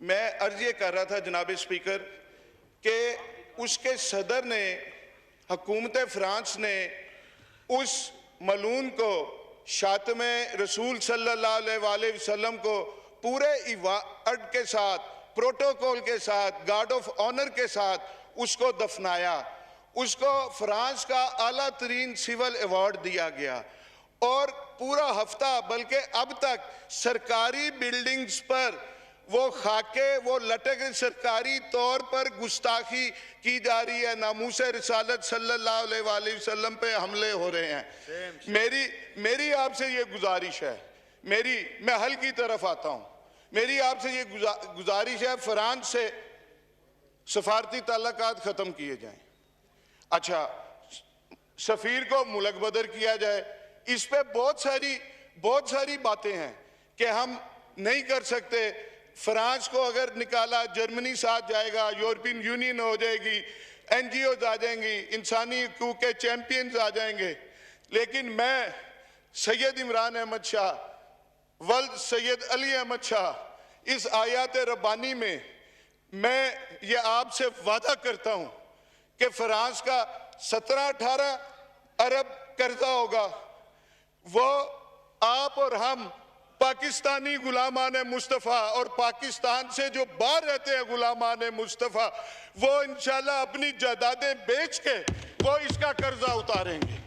मैं अर्ज ये कर रहा था जनाब स्पीकर कि उसके सदर ने, हुकूमत फ्रांस ने उस मलून को, शातमे रसूल सल्लल्लाहु अलैहि वसल्लम को पूरे इबादत के साथ, प्रोटोकॉल के साथ, गार्ड ऑफ ऑनर के साथ उसको दफनाया। उसको फ्रांस का आला तरीन सिविल अवार्ड दिया गया और पूरा हफ्ता, बल्कि अब तक सरकारी बिल्डिंग्स पर वो खाके वो लटक, सरकारी तौर पर गुस्ताखी की जा रही है, नामूस रिसालत सल्लल्लाहु अलैहि वसल्लम पे हमले हो रहे हैं। मेरी आपसे ये गुजारिश है, मैं हल की तरफ आता हूँ। मेरी आपसे ये गुजारिश है, फ्रांस से सफारती ताल्लुकात ख़त्म किए जाएं। अच्छा, सफ़ीर को मुल्क बदर किया जाए। इस पे बहुत सारी बातें हैं कि हम नहीं कर सकते। फ्रांस को अगर निकाला, जर्मनी साथ जाएगा, यूरोपियन यूनियन हो जाएगी, NGOs आ जाएंगी, इंसानी हकूक़ के चैम्पियंस आ जाएंगे। लेकिन मैं सैयद इमरान अहमद शाह, वल्द सैयद अली अहमद शाह, इस आयात रब्बानी में मैं ये आपसे वादा करता हूँ कि फ्रांस का 17-18 अरब कर्जा होगा, वो आप और हम पाकिस्तानी गुलामान मुस्तफ़ा और पाकिस्तान से जो बाहर रहते हैं गुलामान मुस्तफ़ा, वो इंशाल्लाह अपनी जायदादें बेच के वो इसका कर्जा उतारेंगे।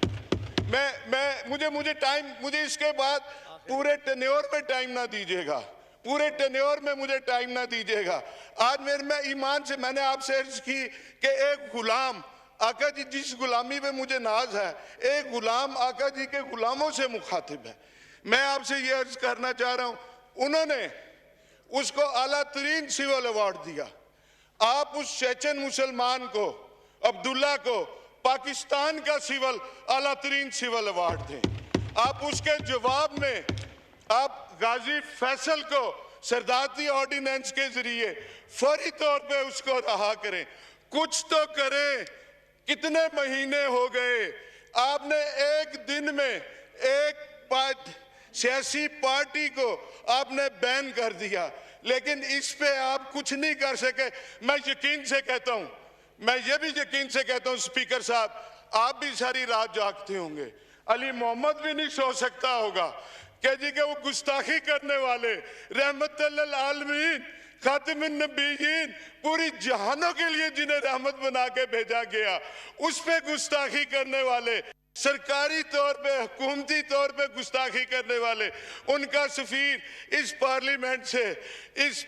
मुझे इसके बाद पूरे टेन्योर में टाइम ना दीजिएगा, पूरे टेन्योर में मुझे टाइम ना दीजिएगा। आज मैं ईमान से मैंने आपसे अर्ज की कि एक गुलाम आका जी, जिस गुलामी पे मुझे नाज है, एक गुलाम आका जी के गुलामों से मुखातिब है। मैं आपसे ये अर्ज करना चाह रहा हूँ, उन्होंने उसको आला तरीन सिविल अवार्ड दिया। आप उस चेचन मुसलमान को, अब्दुल्ला को, पाकिस्तान का आला तरीन सिविल अवार्ड दें। आप उसके जवाब में आप गाजी फैसल को सरदारती ऑर्डिनेंस के जरिए फौरी तौर पे उसको रहा करें। कुछ तो करें। कितने महीने हो गए आपने एक दिन में एक सियासी पार्टी को आपने बैन कर दिया, लेकिन इस पे आप कुछ नहीं कर सके। मैं यकीन से कहता हूं, मैं ये भी यकीन से कहता हूं स्पीकर साहब, आप भी सारी रात जागते होंगे। अली मोहम्मद भी नहीं सो सकता होगा कि जी के वो गुस्ताखी करने वाले, रहमतुल्लिल आलमीन, खातिमुन नबीयीन, पूरी जहानों के लिए जिन्हें रहमत बना के भेजा गया, उस पे गुस्ताखी करने वाले, सरकारी तौर पे, हुकूमती तौर पे गुस्ताखी करने वाले, उनका सफीर इस पार्लियामेंट से, इस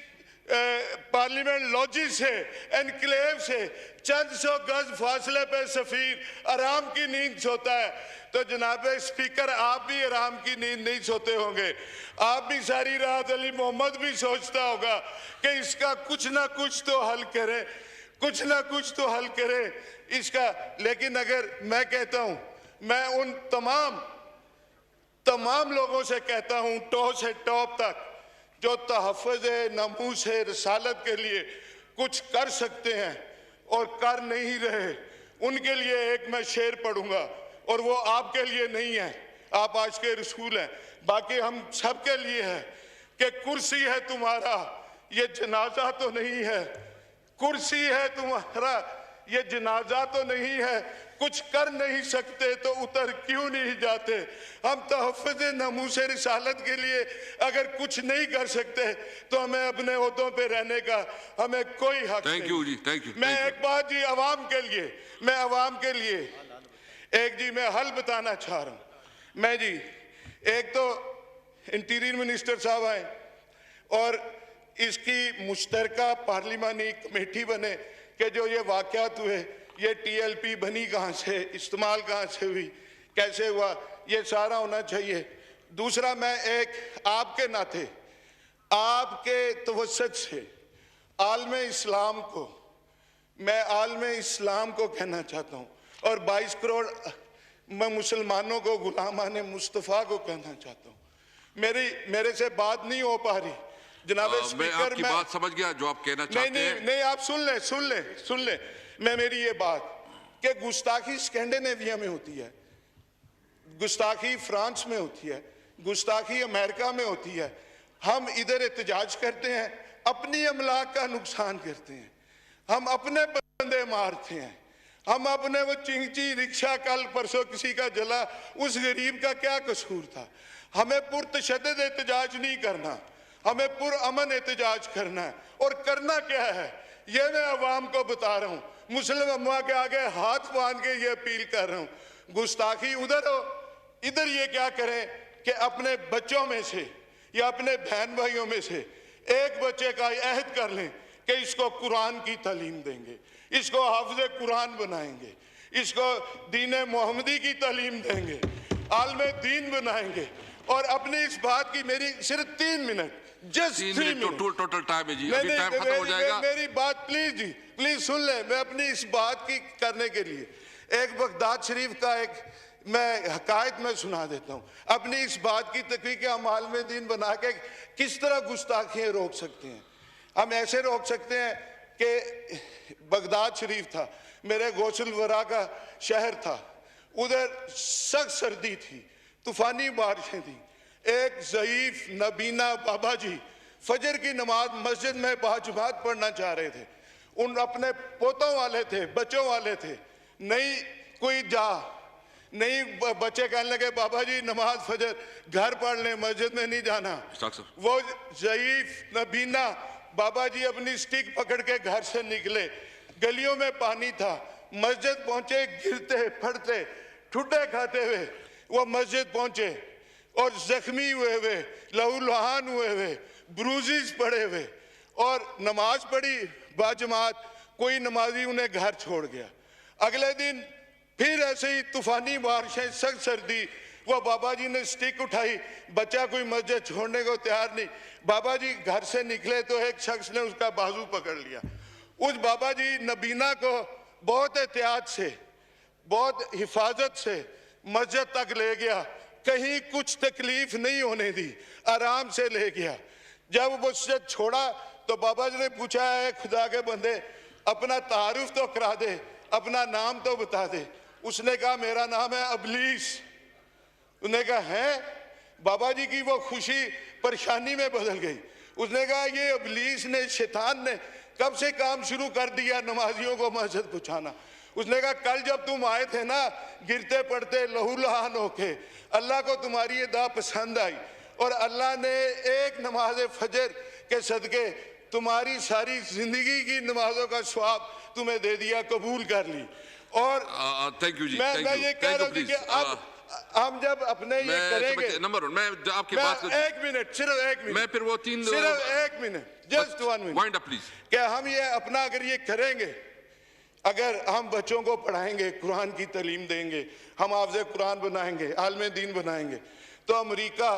पार्लियामेंट लॉजी से, एनक्लेव से चंद सौ गज फासले पे सफीर आराम की नींद सोता है। तो जनाब स्पीकर, आप भी आराम की नींद नहीं सोते होंगे। आप भी सारी रात, अली मोहम्मद भी सोचता होगा कि इसका कुछ ना कुछ तो हल करें, कुछ ना कुछ तो हल करें इसका। लेकिन अगर मैं कहता हूं, मैं उन तमाम लोगों से कहता हूं, टॉप से टॉप तक, जो तहफ़्फ़ुज़ नमूस रिसालत के लिए कुछ कर सकते हैं और कर नहीं रहे, उनके लिए एक मैं शेर पढ़ूंगा, और वो आपके लिए नहीं है, आप आज के रसूल हैं, बाकी हम सब के लिए है कि कुर्सी है तुम्हारा, ये जनाजा तो नहीं है। कुर्सी है तुम्हारा, ये जनाजा तो नहीं है। कुछ कर नहीं सकते तो उतर क्यों नहीं जाते। हम तहफ़्फ़ुज़ नमूस रिसालत के लिए अगर कुछ नहीं कर सकते तो हमें अपने ओहदों पे रहने का हमें कोई हक नहीं। थैंक यू जी, थैंक यू। मैं एक बात जी अवाम के लिए, एक जी मैं हल बताना चाह रहा हूँ। मैं जी, एक तो इंटीरियर मिनिस्टर साहब आए और इसकी मुश्तरका पार्लिमानी कमेटी बने कि जो ये वाक़यात हुए, ये TLP बनी कहाँ से, इस्तेमाल कहाँ से हुई, कैसे हुआ, ये सारा होना चाहिए। दूसरा, मैं एक आपके नाते, आपके तवस्सुत से आलमे इस्लाम को, मैं आलमे इस्लाम को कहना चाहता हूँ और 22 करोड़ मैं मुसलमानों को, गुलामान मुस्तफ़ा को कहना चाहता हूँ। मेरे से बात नहीं हो पा रही जनाब स्पीकर। मैं आपकी बात समझ गया जो आप कहना चाहते हैं। नहीं, आप सुन ले। मैं मेरी ये बात कि गुस्ताखी स्कैंडिनेविया में होती है, गुस्ताखी फ्रांस में होती है, गुस्ताखी अमेरिका में होती है। हम इधर एहतजाज करते हैं, अपनी अमलाक का नुकसान करते हैं, हम अपने बंदे मारते हैं, हम अपने वो चिंची रिक्शा कल परसों किसी का जला, उस गरीब का क्या कसूर था। हमें पुरतशद्दद एहतजाज नहीं करना, हमें पुरअमन एहतजाज करना है। और करना क्या है ये मैं अवाम को बता रहा हूँ, मुस्लिम अम्मा के आगे हाथ बांध के ये अपील कर रहा हूँ। गुस्ताखी उधर हो, इधर ये क्या करें कि अपने बच्चों में से या अपने बहन भाइयों में से एक बच्चे का अहद कर लें कि इसको कुरान की तालीम देंगे, इसको हाफिज़ कुरान बनाएंगे, इसको दीन मोहम्मदी की तालीम देंगे, आलमे दीन बनाएंगे। और अपनी इस बात की मेरी सिर्फ 3 minute, just 3 minute total time है जी, अभी टाइम खत्म हो जाएगा। मेरी बात प्लीज जी, प्लीज सुन ले। मैं अपनी इस बात की करने के लिए एक बगदाद शरीफ का एक मैं हकायत में सुना देता हूँ। अपनी इस बात की तकरीर के हम आलमे दीन बना के किस तरह गुस्ताखियाँ रोक सकते हैं। हम ऐसे रोक सकते हैं कि बगदाद शरीफ था, मेरे गौसल वरा का शहर था, उधर सख्त सर्दी थी, तूफानी बारिशें थी। एक ज़ईफ नबीना बाबा जी फजर की नमाज मस्जिद में बाजुबात पढ़ना चाह रहे थे। उन अपने पोतों वाले थे, बच्चों वाले थे, नहीं कोई नहीं बच्चे कहने लगे बाबा जी नमाज फजर घर पढ़ लें, मस्जिद में नहीं जाना। वो ज़ईफ नबीना बाबा जी अपनी स्टिक पकड़ के घर से निकले, गलियों में पानी था, मस्जिद पहुंचे, गिरते पड़ते ठुड्डे खाते हुए वो मस्जिद पहुंचे और जख्मी हुए लहूलुहान हुए ब्रूजिज पड़े हुए, और नमाज पढ़ी बाजमात, कोई नमाजी उन्हें घर छोड़ गया। अगले दिन फिर ऐसे ही तूफानी बारिशें, सख्त सर्दी, वो बाबा जी ने स्टिक उठाई, बच्चा कोई मस्जिद छोड़ने को तैयार नहीं। बाबा जी घर से निकले तो एक शख्स ने उसका बाजू पकड़ लिया। उस बाबा जी नबीना को बहुत एहतियात से, बहुत हिफाजत से मस्जिद तक ले गया, कहीं कुछ तकलीफ नहीं होने दी, आराम से ले गया। जब वो मस्जिद छोड़ा तो बाबा जी ने पूछा, है खुदा के बंदे अपना तारुफ तो करा दे, अपना नाम तो बता दे। उसने कहा मेरा नाम है अबलीस। उसने कहा है? बाबा जी की वो खुशी परेशानी में बदल गई। उसने कहा ये अबलीस ने, शैतान ने कब से काम शुरू कर दिया नमाजियों को मस्जिद पहुंचाना। उसने कहा कल जब तुम आए थे ना गिरते पड़ते लहूलुहान होके, अल्लाह को तुम्हारी ये दा पसंद आई और अल्लाह ने एक नमाज फजर के सदके तुम्हारी सारी जिंदगी की नमाजों का स्वाब तुम्हें दे दिया, कबूल कर ली। और थैंक यू जी, मैं ये कह रहा हूँ कि अब हम जब अपने ये करेंगे, नंबर वन, मैं आपकी बात एक मिनट, सिर्फ एक मिनट, मैं फिर वो 3 सिर्फ एक minute, just 1 minute, wind up please. क्या हम ये अपना अगर ये करेंगे, अगर हम बच्चों को पढ़ाएंगे, कुरान की तालीम देंगे, हम हाफ़िज़ कुरान बनाएंगे, आलमे दीन बनाएंगे, तो अमेरिका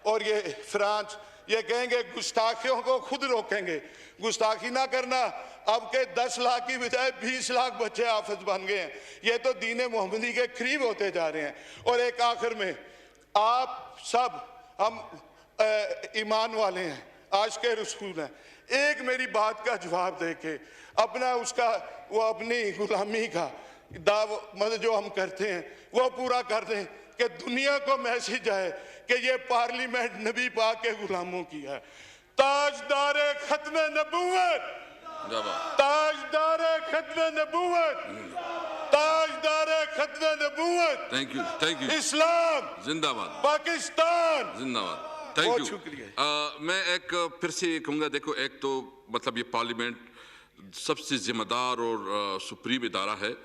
और ये फ्रांस ये कहेंगे गुस्ताखियों को खुद रोकेंगे। गुस्ताखी ना करना, अब के 10 लाख की बजाय 20 लाख बच्चे हाफिज बन गए हैं। ये तो दीन मोहम्मदी के करीब होते जा रहे हैं। और एक आखिर में, आप सब हम ईमान वाले हैं, आशिक़े रसूल हैं, एक मेरी बात का जवाब दे के अपना उसका वो अपनी गुलामी का दाव मतलब जो हम करते हैं वो पूरा कर दें कि दुनिया को मैसेज आए कि ये पार्लियामेंट नबी पाक के गुलामों की है। ताजदारे खत्मे नबूवत, ताजदारे खत्मे नबूवत, ताजदारे खत्मे नबूवत, थैंक यू इस्लाम जिंदाबाद, पाकिस्तान जिंदाबाद, थैंक यू। शुक्रिया। मैं एक फिर से कहूँगा, देखो एक तो मतलब ये पार्लियामेंट सबसे जिम्मेदार और सुप्रीम इदारा है।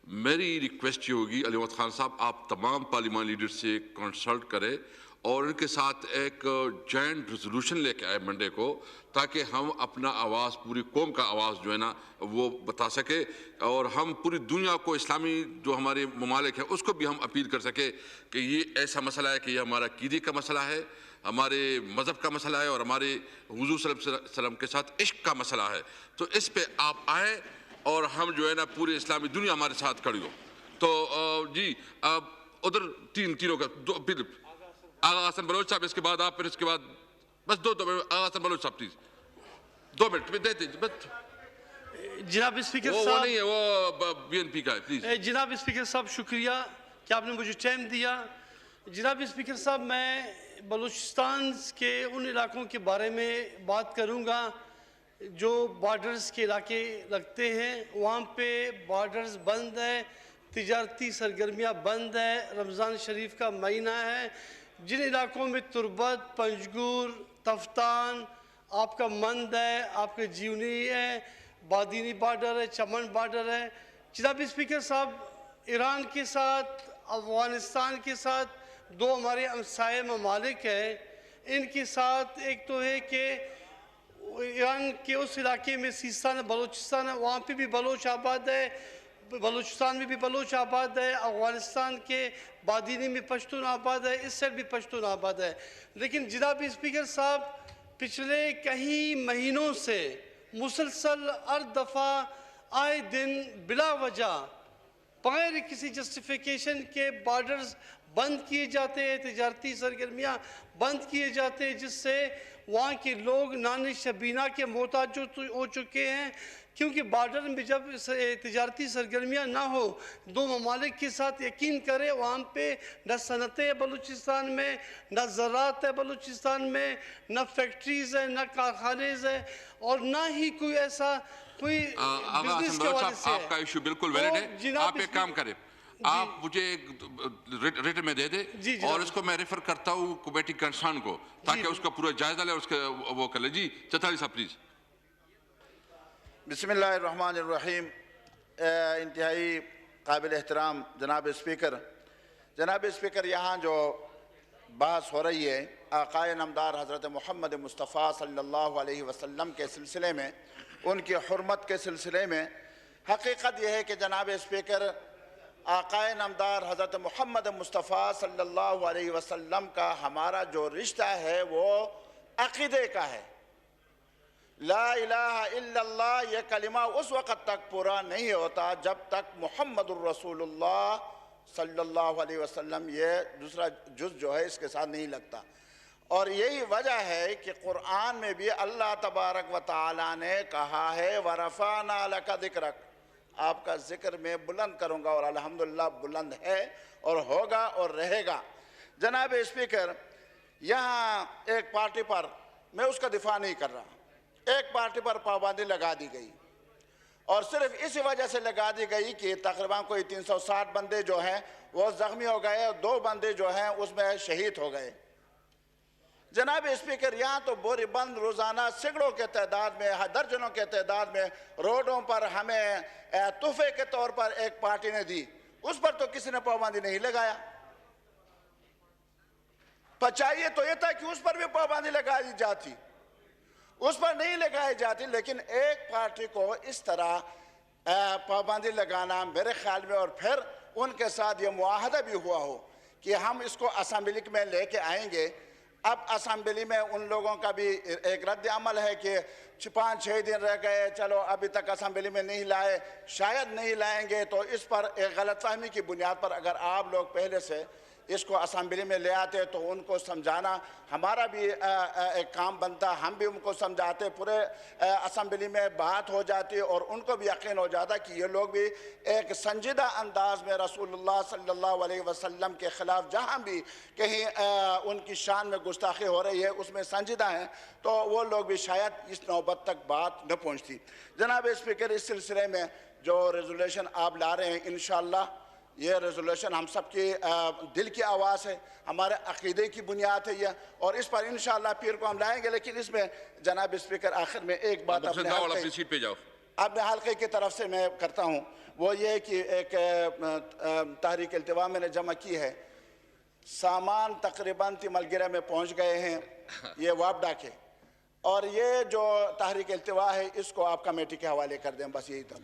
मेरी रिक्वेस्ट ये होगी अली मोहम्मद खान साहब, आप तमाम पार्लियामेंट लीडर से कंसल्ट करें और उनके साथ एक जॉइंट रेजोल्यूशन लेके आए मंडे को, ताकि हम अपना आवाज़, पूरी कौम का आवाज़ जो है ना वो बता सके और हम पूरी दुनिया को, इस्लामी जो हमारे ममालिक हैं उसको भी हम अपील कर सके कि ये ऐसा मसला है कि ये हमारा कीदे का मसला है, हमारे मज़हब का मसला है और हमारे हुज़ूर सल्लल्लाहु अलैहि वसल्लम के साथ इश्क का मसला है। तो इस पे आप आए और हम जो है ना पूरे इस्लामी दुनिया हमारे साथ खड़ी हो। तो जी अब उधर तीनों का दो, फिर आगा हसन बलोच साहब, इसके बाद आप, फिर इसके बाद बस दो आगा हसन बलोच साहब प्लीज 2 मिनट में देते बस। जनाब स्पीकर वो साहब, नहीं है, वो बीएनपी का है प्लीज। जनाब स्पीकर साहब शुक्रिया कि आपने मुझे टाइम दिया। जनाब स्पीकर साहब, मैं बलूचिस्तान के उन इलाकों के बारे में बात करूंगा जो बॉर्डर्स के इलाके लगते हैं वहाँ पे बॉर्डर्स बंद है, तिजारती सरगर्मियाँ बंद है, रमज़ान शरीफ का महीना है। जिन इलाकों में तुर्बत, पंजगुर, तफ्तान, आपका मंद है, आपके जीवनी है, बादीनी बॉर्डर है, चमन बॉर्डर है। जनाब स्पीकर साहब, ईरान के साथ, अफ़गानिस्तान के साथ दो हमारे हमसाये ममालिक हैं। इनके साथ एक तो है कि ईरान के उस इलाके में सिस्तान बलूचिस्तान है, वहाँ पे भी बलोच आबाद है, बलूचिस्तान में भी बलोच आबाद है, अफ़गानिस्तान के बादीनी में पश्तून आबाद है, इस साइड भी पश्तून आबाद है। लेकिन जनाब स्पीकर साहब, पिछले कई महीनों से मुसलसल हर दफ़ा आए दिन बिला वजह बगैर किसी जस्टिफिकेशन के बॉर्डर्स बंद किए जाते हैं, तिजारती सरगर्मियाँ बंद किए जाते हैं, जिससे वहाँ के लोग नानी शबीना के मोहताज हो चुके हैं। क्योंकि बॉर्डर में जब तिजारती सरगर्मियाँ ना हो, दो ममालिक के साथ यकीन करें, वहाँ पे न सनतें हैं बलूचिस्तान में, न ज़राअत है बलूचिस्तान में, न फैक्ट्रीज़ है, न कारखानेज़ है, और ना ही कोई ऐसा कोई बिजनेस के हवाले से। आपका इशू बिल्कुल वैलिड है। आप एक काम करें, आप मुझे रिटन में दे दे और इसको मैं रेफर करता हूँ कमेटी कंसर्न को, ताकि उसका पूरा जायजा ले, उसका वो कर ले। जी चौधरी साहब प्लीज। बिस्मिल्लाहिर्रहमानिर्रहीम। इंतहाई काबिल एहतराम जनाब स्पीकर, यहाँ जो बहस हो रही है आक़ाए नामदार हज़रत मोहम्मद मुस्तफ़ा सल्लल्लाहु अलैहि वसल्लम के सिलसिले में, उनकी हुर्मत के सिलसिले में, हकीकत यह है कि जनाब स्पीकर, आक़ाए नामदार हज़रत मोहम्मद मुस्तफ़ा सल्लल्लाहु अलैहि वसल्लम का हमारा जो रिश्ता है वो अक़ीदे का है। ला इलाहा इल्लल्लाह ये कलिमा उस वक़्त तक पूरा नहीं होता जब तक मुहम्मदुर रसूलुल्लाह सल्लल्लाहु अलैहि वसल्लम ये दूसरा जुज़ जो है इसके साथ नहीं लगता। और यही वजह है कि कुरान में भी अल्लाह तबारक व तआला ने कहा है वरफ़अना लका ज़िक्रक, आपका ज़िक्र मैं बुलंद करूँगा, और अल्हम्दुलिल्लाह बुलंद है और होगा और रहेगा। जनाब स्पीकर, यहाँ एक पार्टी पर, मैं उसका दिफा नहीं कर रहा, एक पार्टी पर पाबंदी लगा दी गई, और सिर्फ इसी वजह से लगा दी गई कि तकरीबन कोई 360 बंदे जो हैं वो ज़ख्मी हो गए और 2 बंदे जो हैं उसमें शहीद हो गए। जनाब स्पीकर, यहाँ तो बोरीबंद रोज़ाना सैकड़ों के तादाद में, दर्जनों के तादाद में रोडों पर हमें तोहफे के तौर पर एक पार्टी ने दी, उस पर तो किसी ने पाबंदी नहीं लगाया। चाहिए तो यह था कि उस पर भी पाबंदी लगाई जाती, उस पर नहीं लगाई जाती। लेकिन एक पार्टी को इस तरह पाबंदी लगाना मेरे ख्याल में, और फिर उनके साथ ये मुआहदा भी हुआ हो कि हम इसको असेंबली में लेके आएंगे। अब असेंबली में उन लोगों का भी एक रद्द अमल है कि 5-6 दिन रह गए, चलो अभी तक असेंबली में नहीं लाए, शायद नहीं लाएंगे। तो इस पर एक गलतफहमी की बुनियाद पर अगर आप लोग पहले से इसको असेंबली में ले आते तो उनको समझाना हमारा भी एक काम बनता, हम भी उनको समझाते, पूरे असेंबली में बात हो जाती और उनको भी यकीन हो जाता कि ये लोग भी एक संजीदा अंदाज में रसूलुल्लाह सल्लल्लाहु अलैहि वसल्लम के ख़िलाफ़ जहाँ भी कहीं उनकी शान में गुस्ताखी हो रही है उसमें संजीदा हैं, तो वो लोग भी शायद इस नौबत तक बात न पहुँचती। जनाब स्पीकर, इस सिलसिले में जो रेजोल्यूशन आप ला रहे हैं, इंशाअल्लाह ये रेजोल्यूशन हम सबकी दिल की आवाज़ है, हमारे अक़ीदे की बुनियाद है ये, और इस पर इंशाअल्लाह पीर को हम लाएंगे। लेकिन इसमें जनाब स्पीकर आखिर में एक बात अपने हल्के की तरफ से मैं करता हूँ, वो ये कि एक तहरीक इल्तिवा मैंने जमा की है, सामान तकरीबन तिमलगिरा में पहुँच गए हैं ये वापडा के, और ये जो तहरीक इल्तिवा है इसको आप कमेटी के हवाले कर दें, बस यही था।